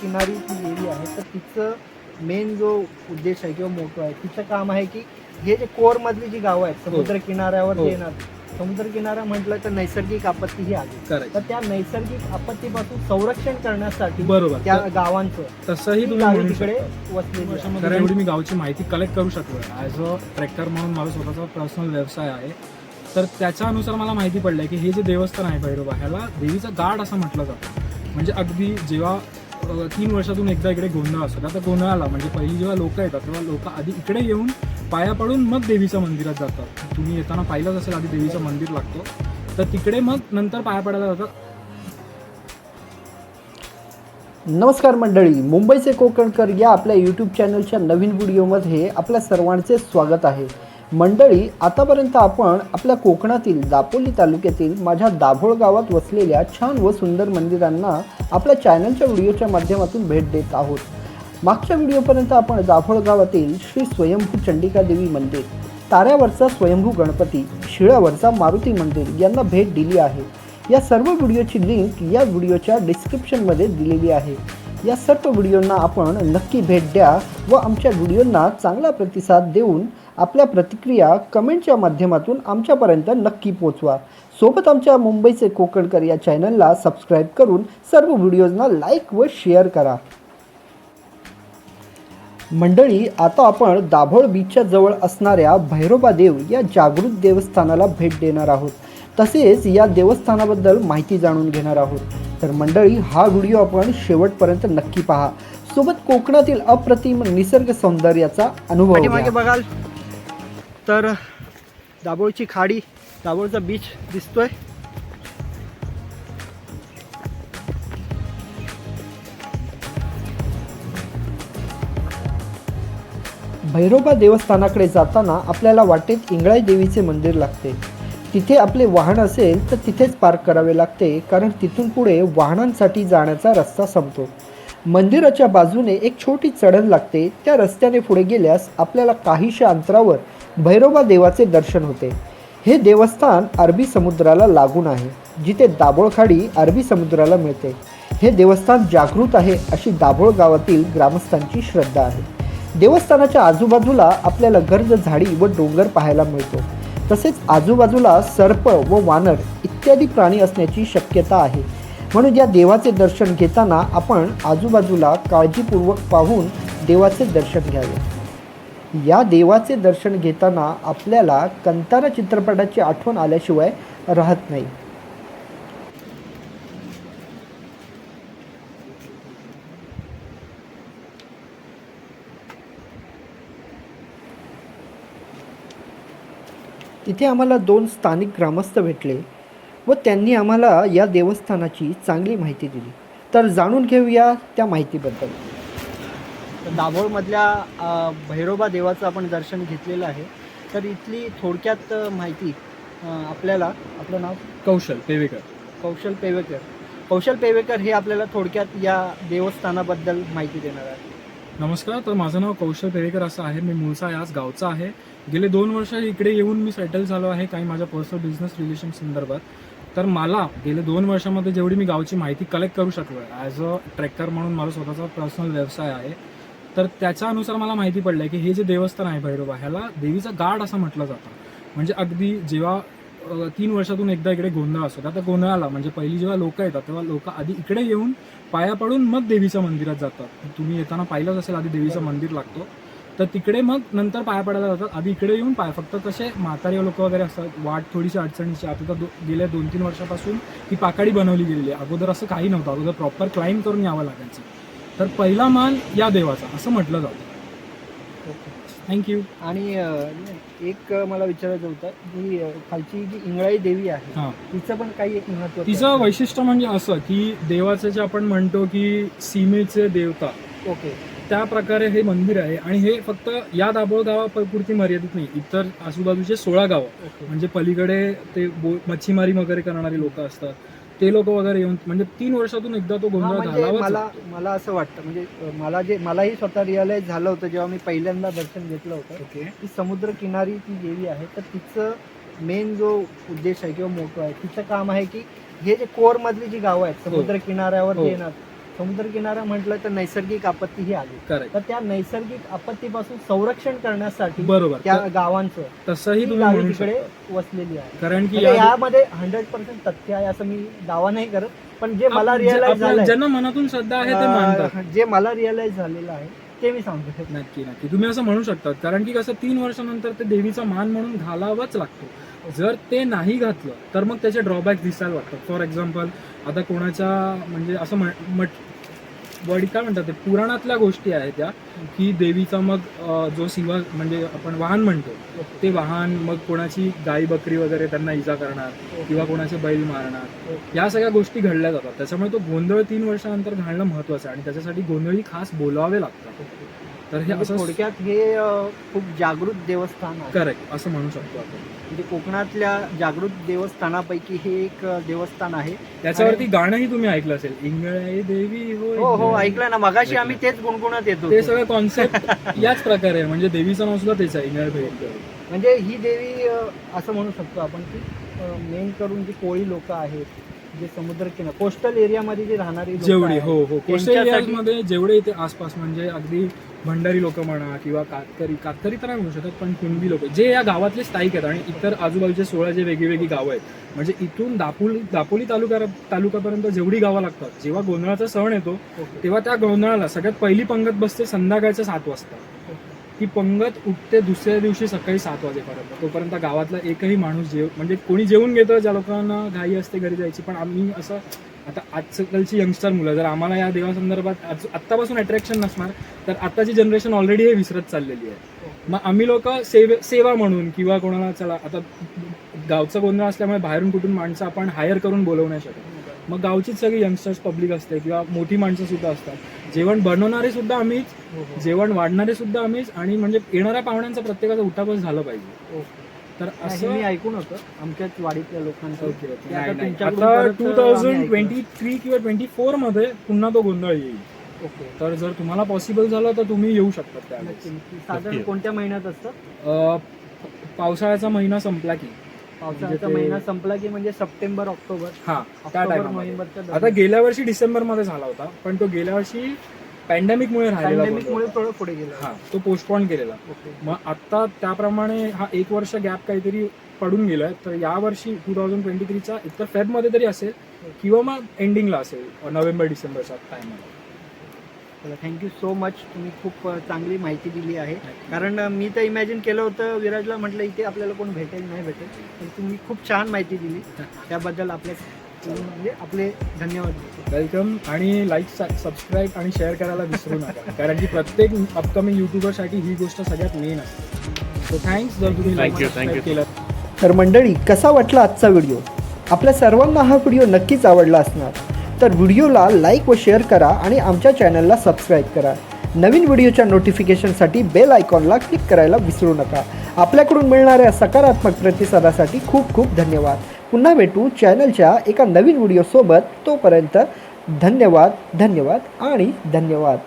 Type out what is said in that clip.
किनारी ती देवी आहे, तर तिचं मेन जो उद्देश आहे किंवा मोठं आहे, तिचं काम आहे की हे जे कोरमधली जी गावं आहेत समुद्र किनाऱ्यावर हो. जे येणार, समुद्र किनारा म्हटलं तर नैसर्गिक आपत्ती ही आली, Correct. तर त्या नैसर्गिक आपत्तीपासून संरक्षण करण्यासाठी बरोबर. त्या गावांचं तसंही ती तुम्ही गावी म्हणू तिकडे शकता. वसलेली आहेत. वर्षामध्ये जेवढी मी गावची माहिती कलेक्ट करू शकलो ॲज अ ट्रेकर म्हणून माझा स्वतःचा पर्सनल व्यवसाय आहे, तर त्याच्यानुसार मला माहिती पडलं की हे जे देवस्थान आहे भैरोबा, ह्याला देवीचं गाड असं म्हटलं जातं. म्हणजे अगदी जेव्हा 3 वर्षातून एकदा इकडे गोंधळ असतो, तर त्या गोंधळाला म्हणजे पहिली जेव्हा लोक येतात तेव्हा लोक आधी इकडे येऊन पाया पडून मग देवीच्या मंदिरात जातात. तुम्ही येताना पाहिलंच असेल, आधी देवीचं मंदिर लागतो, तर तिकडे मग नंतर पाया पडायला जातात. नमस्कार मंडळी, मुंबईचे कोकणकर या आपल्या यूट्यूब चॅनलच्या नवीन व्हिडिओमध्ये आपल्या सर्वांचे स्वागत आहे. मंडळी, आतापर्यंत आपण आपल्या कोकणातील दापोली तालुक्यातील माझ्या दाभोळ गावात वसलेल्या छान व सुंदर मंदिरांना आपल्या चॅनलच्या व्हिडिओच्या माध्यमातून भेट देत आहोत. मागच्या व्हिडिओपर्यंत आपण दाभोळ गावातील श्री स्वयंभू चंडिका देवी मंदिर, ताऱ्यावरचा स्वयंभू गणपती, शिळावरचा मारुती मंदिर यांना भेट दिली आहे. या सर्व व्हिडिओची लिंक या व्हिडिओच्या डिस्क्रिप्शनमध्ये दिलेली आहे. या सर्व व्हिडिओंना आपण नक्की भेट द्या व आमच्या व्हिडिओंना चांगला प्रतिसाद देऊन आपल्या प्रतिक्रिया कमेंटच्या माध्यमातून आमच्यापर्यंत नक्की पोचवा. सोबत आमच्या मुंबईचे कोकणकर या चॅनलला सबस्क्राईब करून सर्व व्हिडिओजना लाईक व शेअर करा. मंडळी, आता आपण दाभोळ बीचच्या जवळ असणाऱ्या भैरोबा देव या जागृत देवस्थानाला भेट देणार आहोत. तसेच या देवस्थानाबद्दल माहिती जाणून घेणार आहोत. तर मंडळी, हा व्हिडिओ आपण शेवटपर्यंत नक्की पहा. सोबत कोकणातील अप्रतिम निसर्ग सौंदर्याचा अनुभव घ्या. बघाल तर दाभोळची खाडी, दाभोळचा बीच दिसतोय. भैरोबा देवस्थानाकडे जाताना आपल्याला वाटेत इंगळाई देवीचे मंदिर लागते. तिथे आपले वाहन असेल तर तिथेच पार्क करावे लागते, कारण तिथून पुढे वाहनांसाठी जाण्याचा रस्ता संपतो. मंदिराच्या बाजूने एक छोटी चढण लागते. त्या रस्त्याने पुढे गेल्यास आपल्याला काहीशा अंतरावर भैरोबा देवाचे दर्शन होते. हे देवस्थान अरबी समुद्राला लागून आहे, जिथे दाभोळ खाडी अरबी समुद्राला मिळते. हे देवस्थान जागृत आहे अशी दाभोळ गावातील ग्रामस्थांची श्रद्धा आहे. देवस्थानाच्या आजूबाजूला आपल्याला गर्द झाडी व डोंगर पाहायला मिळतो. तसेच आजूबाजूला सर्प व वानर इत्यादी प्राणी असण्याची शक्यता आहे. म्हणून या देवाचे दर्शन घेताना आपण आजूबाजूला काळजीपूर्वक पाहून देवाचे दर्शन घ्यावे. या देवाचे दर्शन घेताना आपल्याला कंतारा चित्रपटाची आठवण आल्याशिवाय राहत नाही. तिथे आम्हाला 2 स्थानिक ग्रामस्थ भेटले व त्यांनी आम्हाला या देवस्थानाची चांगली माहिती दिली. तर जाणून घेऊया त्या माहितीबद्दल. दाभोळमधल्या भैरोबा देवाचं आपण दर्शन घेतलेलं आहे. तर इथली थोडक्यात माहिती आपल्याला, आपलं नाव कौशल पेवेकर. कौशल पेवेकर हे आपल्याला थोडक्यात या देवस्थानाबद्दल माहिती देणार आहे. नमस्कार, तर माझं नाव कौशल पेवेकर असं आहे. मी मूळचा याच गावचा आहे. गेले 2 वर्ष इकडे येऊन मी सेटल झालो आहे काही माझ्या पर्सनल बिझनेस रिलेशन संदर्भात. तर मला गेले 2 वर्षामध्ये जेवढी मी गावची माहिती कलेक्ट करू शकलो ॲज अ ट्रेकर म्हणून माझा स्वतःचा पर्सनल व्यवसाय आहे, तर त्याच्यानुसार मला माहिती पडलं की हे जे देवस्थान आहे भैरोबा, ह्याला देवीचं गाड असं म्हटलं जातं. म्हणजे अगदी जेव्हा 3 वर्षातून एकदा इकडे गोंधळ असतो, त्या गोंधळाला म्हणजे पहिली जेव्हा लोक येतात तेव्हा लोक आधी इकडे येऊन पाया पडून मग देवीच्या मंदिरात जातात. तुम्ही येताना पाहिलंच असेल, आधी देवीचं मंदिर लागतो, तर तिकडे मग नंतर पाया पडायला जातात. आधी इकडे येऊन फक्त कसे म्हातारी लोक वगैरे असतात, वाट थोडीशी अडचणीची. आता तर गेल्या 2-3 वर्षापासून ही पाकाडी बनवली गेलेली आहे. अगोदर असं काही नव्हतं. अगोदर प्रॉपर क्लाइंब करून यावं लागायचं. तर पहिला मान या देवाचा असं म्हटलं जातं. थँक्यू. आणि एक मला विचारायचं होतं की खालची जी इंगळाई देवी आहे, हां, तिचं पण काही एक महत्त्व. तिचं वैशिष्ट्य म्हणजे असं की देवाचं जे आपण म्हणतो की सीमेचे देवता, ओके, त्या प्रकारे हे मंदिर आहे. आणि हे फक्त या दाभोळ गावापुरती मर्यादित नाही, इतर आजूबाजूचे 16 गावं, म्हणजे पलीकडे ते मच्छीमारी वगैरे करणारी लोक असतात, ते लोक वगैरे येऊन म्हणजे 3 वर्षातून एकदा तो गोंधळ घालावा. मला असं वाटतं, म्हणजे मलाही स्वतः रिअलाइज झालं होतं जेव्हा मी पहिल्यांदा दर्शन घेतलं होतं. ओके. की समुद्र किनारी ती देवी आहे, तर तिचं मेन जो उद्देश आहे किंवा मोठं आहे, तिचं काम आहे की हे जे कोरमधली जी गावं आहेत समुद्र किनाऱ्यावर जे येणार, समुद्रकिनारा म्हटलं तर नैसर्गिक आपत्ती ही आली, करेक्ट, तर त्या नैसर्गिक आपत्तीपासून संरक्षण करण्यासाठी बरोबर. त्या गावांचं तसंही ही तुम्ही गावी म्हणू तिकडे शकता. वसलेली आहे. कारण की म्हणजे यामध्ये 100% तथ्य आहे असं मी दावा नाही करत, पण जे मला रिअलाइज झालंय, ज्यांना मनातून श्रद्धा आहे ते मानतात. जे मला रिअलाइज झालेलं आहे ते मी सांगतो. नक्की नक्की तुम्ही असं म्हणू शकता, कारण की कसं 3 वर्षानंतर ते देवीचा मान म्हणून घालावाच लागतो. जर ते नाही घातलं तर मग त्याचे ड्रॉबॅक दिसायला लागतात. फॉर एक्झाम्पल आता कोणाच्या म्हणजे असं बॉडी काय म्हणतात ते पुराणातल्या गोष्टी आहेत त्या, की देवीचा मग जो शिवा म्हणजे आपण वाहन म्हणतो ते वाहन मग कोणाची गाई बकरी वगैरे त्यांना इजा करणार किंवा कोणाचे बैल मारणार, या सगळ्या गोष्टी घडल्या जातात. त्याच्यामुळे तो गोंधळ 3 वर्षानंतर घालणं महत्त्वाचं आहे आणि त्याच्यासाठी गोंधळी खास बोलावे लागतात. तर हे म्हणजे असं थोडक्यात हे खूप जागृत देवस्थान आहे. करेक्ट असं म्हणू शकतो आपण. म्हणजे कोकणातल्या जागृत देवस्थानापैकी हे एक देवस्थान आहे. त्याच्यावरती गाणंही तुम्ही ऐकलं असेल, इंगळे देवी हो हो, ऐकलं ना, मगाशी आम्ही तेच गुणगुणत येतो. ते सगळं कॉन्सेप्ट याच प्रकारे आहे. म्हणजे देवीचं नाव सुद्धा तेच आहे, इंगळे देवी. म्हणजे ही देवी असं म्हणू शकतो आपण की मेन करून जी कोळी लोक आहेत, जे समुद्रकिनारा कोस्टल एरियामध्ये जे राहणारी लोकं जेवढी आहेत, हो हो कोस्टल त्यांच्यासाठी- एरियाजमध्ये जेवढे इथे आसपास म्हणजे अगदी भंडारी लोक म्हणा किंवा कातकरी तर नाही म्हणू शकत, पण कुणबी लोक जे या गावातले स्थायिक आहेत आणि इतर आजूबाजूचे 16 जे वेगळी गावं आहेत, म्हणजे इथून दापोली तालुक्यापर्यंत जेवढी गावं लागतात, जेव्हा गोंधळाचा सण येतो ओके. तेव्हा त्या गोंधळाला सगळ्यात पहिली पंगत बसते संध्याकाळच्या 7 वाजता. ती पंगत उठते दुसऱ्या दिवशी सकाळी 7 वाजेपर्यंत. तोपर्यंत गावातला एकही माणूस म्हणजे कोणी जेवून घेतं, ज्या लोकांना घाई असते घरी जायची. पण आम्ही असं आता आजकालची यंगस्टर मुलं जर आम्हाला या देवासंदर्भात आत्तापासून अट्रॅक्शन नसणार तर आत्ताची जनरेशन ऑलरेडी हे विसरत चाललेली आहे. मग आम्ही लोक सेवा म्हणून किंवा कोणाला चला आता गावचा गोंधळ असल्यामुळे बाहेरून कुठून माणसं आपण हायर करून बोलवू नाही शकत. मग गावचीच सगळी यंगस्टर्स पब्लिक असते किंवा मोठी माणसं सुद्धा असतात. जेवण बनवणारे सुद्धा आम्हीच, जेवण वाढणारे सुद्धा आम्हीच, आणि म्हणजे येणाऱ्या पाहुण्यांचा प्रत्येकाचा उठाबस झालं पाहिजे. तर असं मी ऐकून होतं आमच्याच वाडीतल्या लोकांचं. ओके ते आता आता तुमच्याकडून परत आम्ही 2023 किंवा 24 मध्ये पुन्हा तो गोंधळ येईल. ओके. तर जर तुम्हाला पॉसिबल झालं तर तुम्ही येऊ शकता त्यावेळेस. नक्की, नक्की. साधारण कोणत्या महिन्यात असतं? पावसाळ्याचा महिना संपला की पावसाळ्याचा म्हणजे ते- महिना संपला की म्हणजे सप्टेंबर ऑक्टोबर हा त्या ऑक्टोबर टायमामध्ये. नोव्हेंबरच्या आता दरम्यान. गेल्या वर्षी डिसेंबर मध्ये झाला होता, पण तो गेल्या वर्षी पॅन्डेमिकमुळे राहिलेला पॅन्डेमिकमुळे गोंधळ. थोडं पुढे गेलं. हा तो पोस्टपोन केलेला. ओके. मग आता त्याप्रमाणे हा 1 वर्ष गॅप काहीतरी पडून गेलाय. तर या वर्षी 2023चा एकतर फेबमध्ये तरी असेल किंवा मग एंडिंगला असेल नोव्हेंबर डिसेंबरच्या टायमाला. Thank you so much. तुम्ही खूप चांगली माहिती दिली आहे. कारण मी तर इमॅजिन केलं होतं, विराजला म्हटलं इथे आपल्याला कोण भेटेल नाही भेटेल, पण तुम्ही खूप छान माहिती दिली. त्याबद्दल आपले धन्यवाद. वेलकम. आणि लाईक सबस्क्राईब आणि शेअर करायला विसरू नका, कारण की प्रत्येक अपकमिंग युट्यूबरसाठी ही गोष्ट सगळ्यात मेन असते. सो थँक्स जर तुम्ही लाईक सबस्क्राईब केलं. तर मंडळी, कसा वाटला आजचा व्हिडिओ? आपल्या सर्वांना हा व्हिडिओ नक्कीच आवडला असणार. तर व्हिडिओला लाईक व शेअर करा आणि आमच्या चॅनलला सबस्क्राईब करा. नवीन व्हिडिओच्या नोटिफिकेशनसाठी बेल आयकॉनला क्लिक करायला विसरू नका. आपल्याकडून मिळणाऱ्या सकारात्मक प्रतिसादासाठी खूप खूप धन्यवाद. पुन्हा भेटू चॅनलच्या एका नवीन व्हिडिओसोबत. तोपर्यंत धन्यवाद, धन्यवाद आणि धन्यवाद.